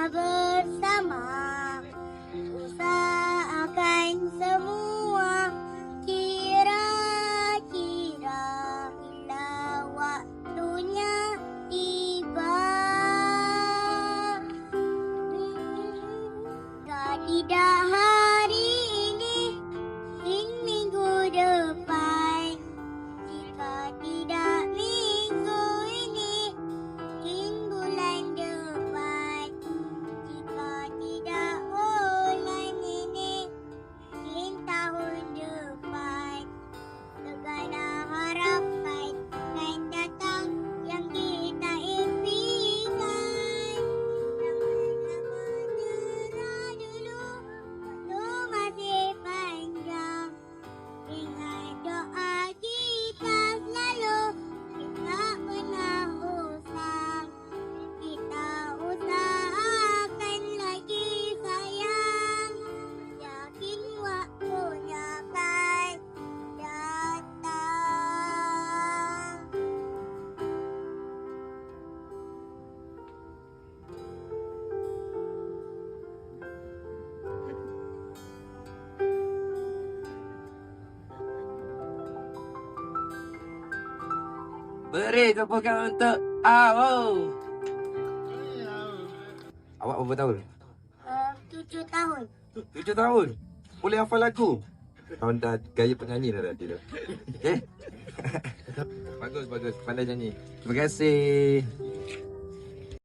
bersama, usahakan semua, kira-kira bila waktunya tiba. Jika tidak hari ini, minggu depan. Jika tidak minggu ini, bulan depan. Jika tidak bulan ini, tahun depan. Segala harapan akan datang yang kita impikan. Sama-sama cerah dulu, waktu masih panjang. Ingat doa kita selalu, kita pernah usang. Kita usahakan lagi sayang, yakin waktunya akan datang. Beri tepukan untuk Awo. Awak berapa tahun? 7 tahun. 7 tahun. Boleh hafal lagu? Kawan dah gaya penyanyi dah tadi tu. Okey. Bagus. Pandai nyanyi. Terima kasih.